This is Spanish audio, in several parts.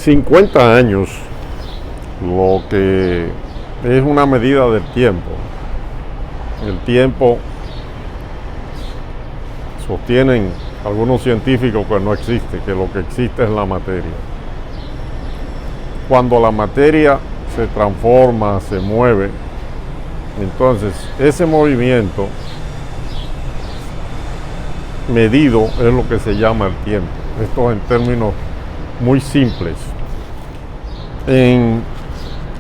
50 años, lo que es una medida del tiempo. El tiempo sostienen algunos científicos que no existe, que lo que existe es la materia. Cuando la materia se transforma, se mueve, entonces ese movimiento medido es lo que se llama el tiempo. Esto en términos muy simples. En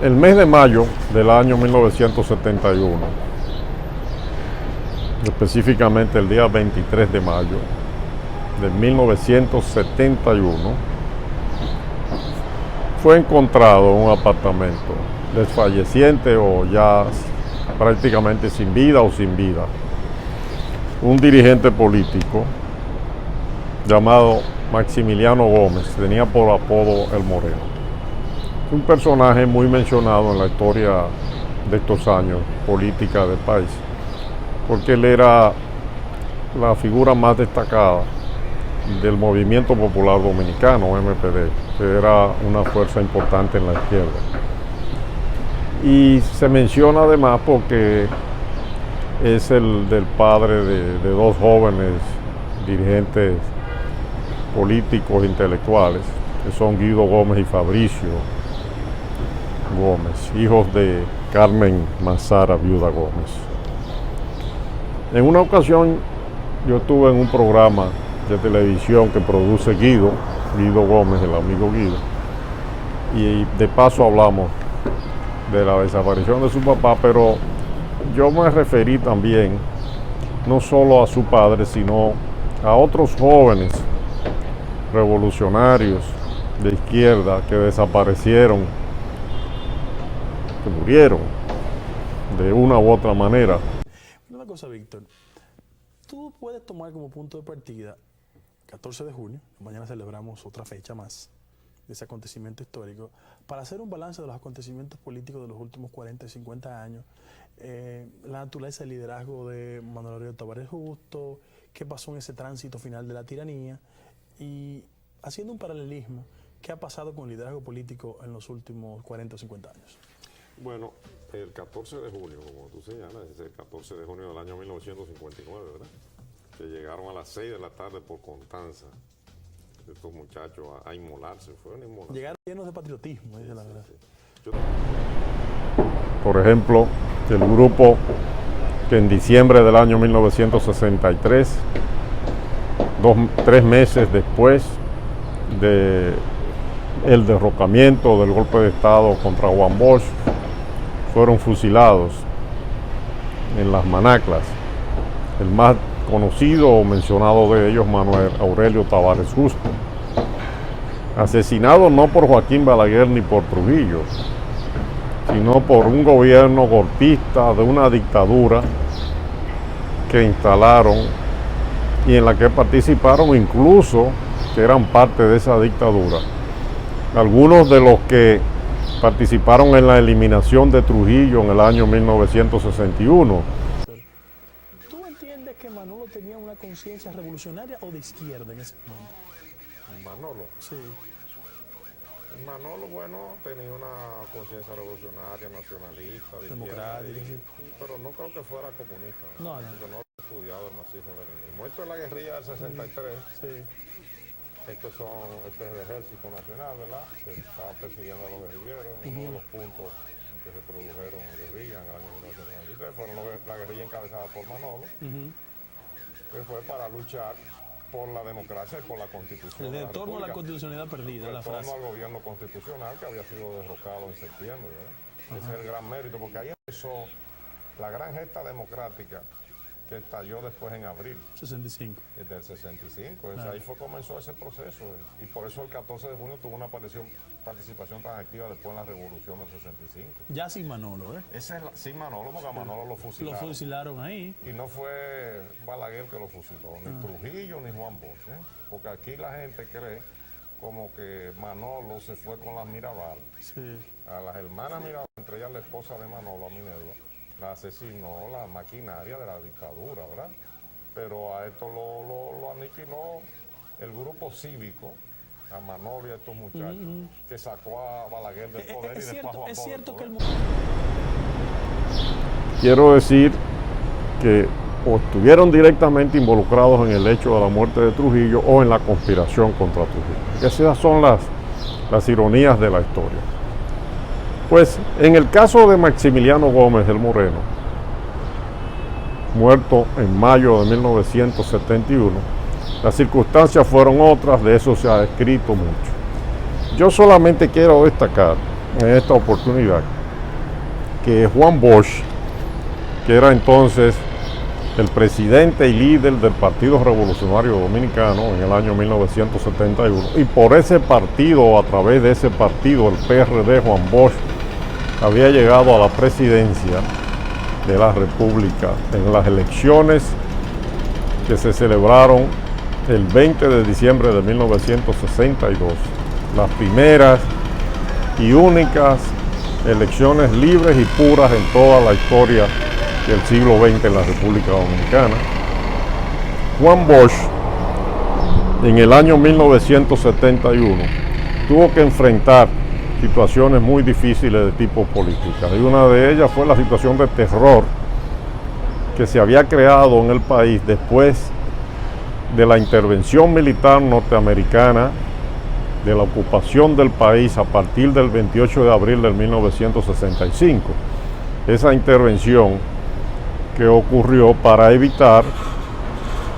el mes de mayo del año 1971, específicamente el día 23 de mayo de 1971, fue encontrado un apartamento desfalleciente o ya prácticamente sin vida o sin vida. Un dirigente político llamado Maximiliano Gómez, tenía por apodo El Moreno. Un personaje muy mencionado en la historia de estos años política del país, porque él era la figura más destacada del Movimiento Popular Dominicano, MPD, que era una fuerza importante en la izquierda. Y se menciona además porque es el del padre de dos jóvenes dirigentes políticos intelectuales, que son Guido Gómez y Fabricio Gómez, hijos de Carmen Mazara, viuda Gómez. En una ocasión yo estuve en un programa de televisión que produce Guido Gómez, el amigo Guido, y de paso hablamos de la desaparición de su papá, pero yo me referí también no solo a su padre, sino a otros jóvenes revolucionarios de izquierda que desaparecieron, que murieron de una u otra manera. Una cosa, Víctor, tú puedes tomar como punto de partida 14 de junio, mañana celebramos otra fecha más de ese acontecimiento histórico, para hacer un balance de los acontecimientos políticos de los últimos 40 y 50 años, la naturaleza del liderazgo de Manuel Aurelio Tavares Justo, qué pasó en ese tránsito final de la tiranía, y haciendo un paralelismo, ¿qué ha pasado con el liderazgo político en los últimos 40 o 50 años? Bueno, el 14 de junio, como tú señalas, es el 14 de junio del año 1959, ¿verdad? Que llegaron a las 6 de la tarde por Constanza, estos muchachos a inmolarse, fueron a inmolarse. Llegaron llenos de patriotismo, dice la verdad. Sí. Por ejemplo, el grupo que en diciembre del año 1963, 3 meses después del derrocamiento del golpe de Estado contra Juan Bosch, fueron fusilados en las Manaclas. El más conocido o mencionado de ellos, Manuel Aurelio Tavares Justo, asesinado no por Joaquín Balaguer ni por Trujillo, sino por un gobierno golpista de una dictadura que instalaron y en la que participaron incluso que eran parte de esa dictadura. Algunos de los que participaron en la eliminación de Trujillo en el año 1961. ¿Tú entiendes que Manolo tenía una conciencia revolucionaria o de izquierda en ese momento? Manolo. Sí. Manolo, bueno, tenía una conciencia revolucionaria, nacionalista, democrática, sí. Pero no creo que fuera comunista. No. Porque no he estudiado el marxismo-leninismo. Esto es la guerrilla del 63. Sí. Este es el Ejército Nacional, ¿verdad? Que estaba persiguiendo a los guerrilleros. Uno de los puntos en que se produjeron guerrillas en el año 1993 fueron la guerrilla encabezada por Manolo, que fue para luchar por la democracia y por la constitución. El retorno a la constitucionalidad perdida, la frase. El retorno al gobierno constitucional que había sido derrocado en septiembre, ¿verdad? Ese es el gran mérito, porque ahí empezó la gran gesta democrática que estalló después en abril. 65. Del 65. Ahí comenzó ese proceso. Y por eso el 14 de junio tuvo una participación tan activa después en la revolución del 65. Ya sin Manolo, ¿eh? Sin Manolo, porque a Manolo lo fusilaron. Lo fusilaron ahí. Y no fue Balaguer que lo fusiló, ni Trujillo ni Juan Bosch, ¿eh? Porque aquí la gente cree como que Manolo se fue con las Mirabal. Sí. A las hermanas Mirabal, entre ellas la esposa de Manolo, a Minerva, la asesinó la maquinaria de la dictadura, ¿verdad? Pero a esto lo aniquiló el grupo cívico a Manolo y a estos muchachos, que sacó a Balaguer del poder y después a Juan Es Bosch cierto del que el poder. Quiero decir que o estuvieron directamente involucrados en el hecho de la muerte de Trujillo o en la conspiración contra Trujillo. Que esas son las ironías de la historia. Pues en el caso de Maximiliano Gómez el Moreno, muerto en mayo de 1971, las circunstancias fueron otras, de eso se ha escrito mucho. Yo solamente quiero destacar en esta oportunidad que Juan Bosch, que era entonces el presidente y líder del Partido Revolucionario Dominicano en el año 1971, y por ese partido, o a través de ese partido, el PRD, Juan Bosch había llegado a la presidencia de la República en las elecciones que se celebraron el 20 de diciembre de 1962, las primeras y únicas elecciones libres y puras en toda la historia del siglo XX en la República Dominicana. Juan Bosch, en el año 1971, tuvo que enfrentar situaciones muy difíciles de tipo política, y una de ellas fue la situación de terror que se había creado en el país después de la intervención militar norteamericana, de la ocupación del país a partir del 28 de abril de 1965. Esa intervención que ocurrió para evitar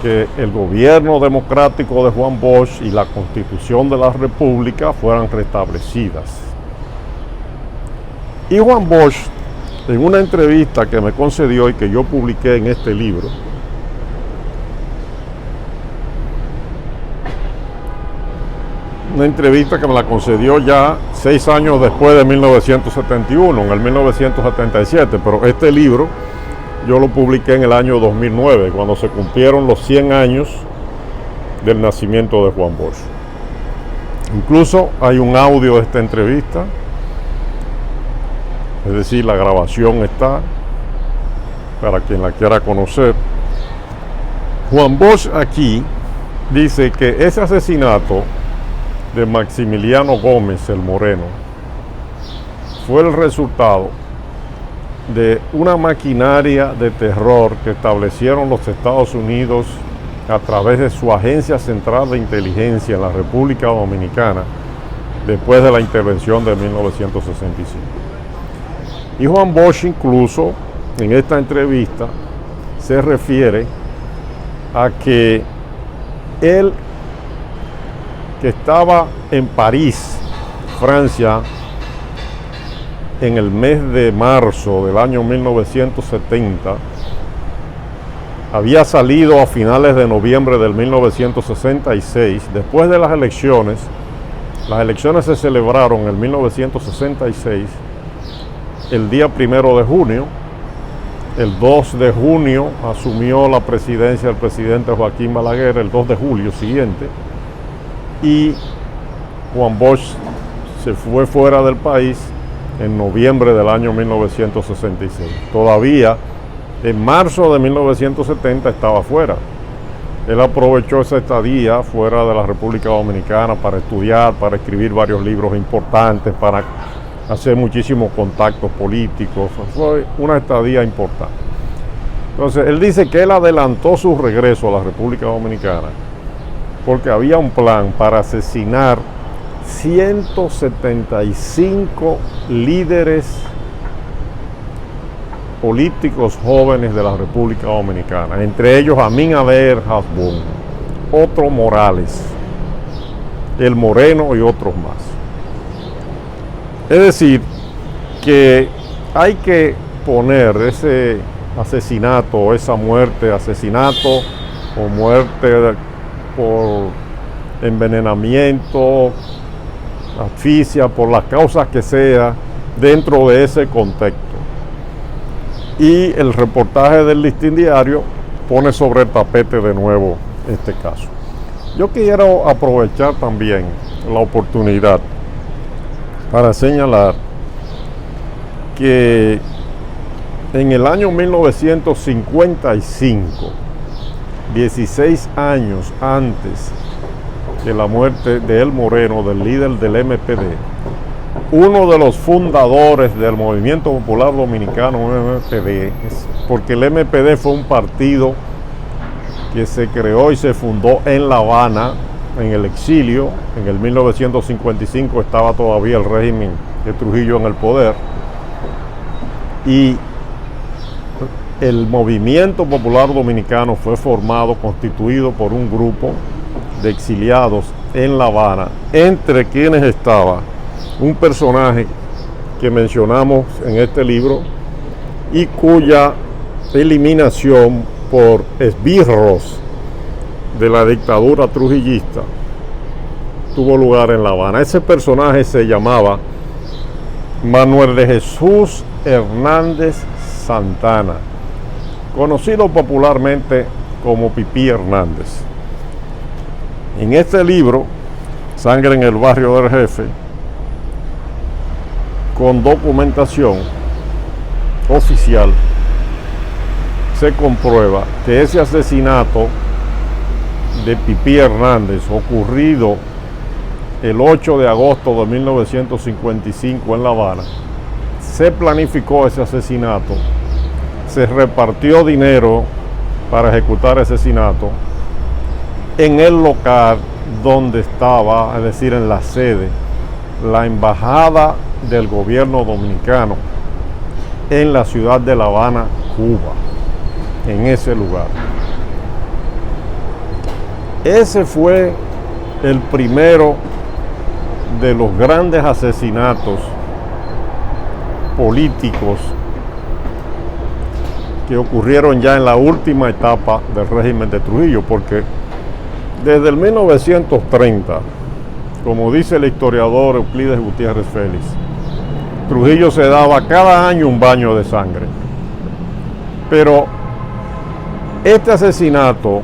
que el gobierno democrático de Juan Bosch y la Constitución de la República fueran restablecidas. Y Juan Bosch, en una entrevista que me concedió y que yo publiqué en este libro, una entrevista que me la concedió ya 6 años después de 1971, en el 1977, pero este libro yo lo publiqué en el año 2009, cuando se cumplieron los 100 años del nacimiento de Juan Bosch. Incluso hay un audio de esta entrevista, es decir, la grabación está para quien la quiera conocer. Juan Bosch aquí dice que ese asesinato de Maximiliano Gómez el Moreno fue el resultado de una maquinaria de terror que establecieron los Estados Unidos a través de su Agencia Central de Inteligencia en la República Dominicana después de la intervención de 1965. Y Juan Bosch incluso en esta entrevista se refiere a que él, que estaba en París, Francia, en el mes de marzo del año 1970, había salido a finales de noviembre del 1966, después de las elecciones se celebraron en 1966, el día 1 de junio, el 2 de junio asumió la presidencia el presidente Joaquín Balaguer, el 2 de julio siguiente, y Juan Bosch se fue fuera del país en noviembre del año 1966. Todavía en marzo de 1970 estaba fuera. Él aprovechó esa estadía fuera de la República Dominicana para estudiar, para escribir varios libros importantes, para hacer muchísimos contactos políticos. Fue una estadía importante. Entonces, él dice que él adelantó su regreso a la República Dominicana porque había un plan para asesinar 175 líderes políticos jóvenes de la República Dominicana, entre ellos Amin Ader Hasbún, Otto Morales, el Moreno y otros más. Es decir, que hay que poner ese asesinato, esa muerte, asesinato o muerte por envenenamiento, asfixia, por las causas que sea, dentro de ese contexto. Y el reportaje del Listín Diario pone sobre el tapete de nuevo este caso. Yo quiero aprovechar también la oportunidad para señalar que en el año 1955, 16 años antes que la muerte de El Moreno, del líder del MPD, uno de los fundadores del Movimiento Popular Dominicano, MPD, porque el MPD fue un partido que se creó y se fundó en La Habana, en el exilio. En el 1955 estaba todavía el régimen de Trujillo en el poder, y el Movimiento Popular Dominicano fue formado, constituido por un grupo de exiliados en La Habana, entre quienes estaba un personaje que mencionamos en este libro y cuya eliminación por esbirros de la dictadura trujillista tuvo lugar en La Habana. Ese personaje se llamaba Manuel de Jesús Hernández Santana, conocido popularmente como Pipí Hernández. En este libro, Sangre en el Barrio del Jefe, con documentación oficial, se comprueba que ese asesinato de Pipí Hernández, ocurrido el 8 de agosto de 1955 en La Habana, se planificó ese asesinato, se repartió dinero para ejecutar ese asesinato en el local donde estaba, es decir, en la sede, la embajada del gobierno dominicano en la ciudad de La Habana, Cuba, en ese lugar. Ese fue el primero de los grandes asesinatos políticos que ocurrieron ya en la última etapa del régimen de Trujillo, porque desde el 1930, como dice el historiador Euclides Gutiérrez Félix, Trujillo se daba cada año un baño de sangre. Pero este asesinato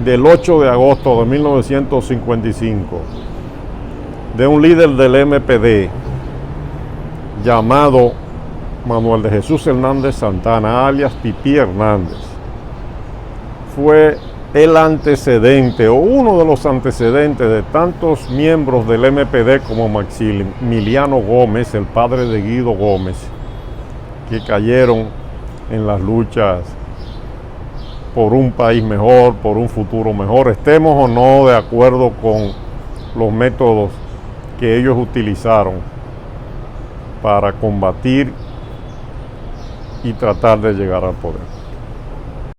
del 8 de agosto de 1955 de un líder del MPD llamado Manuel de Jesús Hernández Santana, alias Pipí Hernández, fue el antecedente o uno de los antecedentes de tantos miembros del MPD como Maximiliano Gómez, el padre de Guido Gómez, que cayeron en las luchas por un país mejor, por un futuro mejor, estemos o no de acuerdo con los métodos que ellos utilizaron para combatir y tratar de llegar al poder.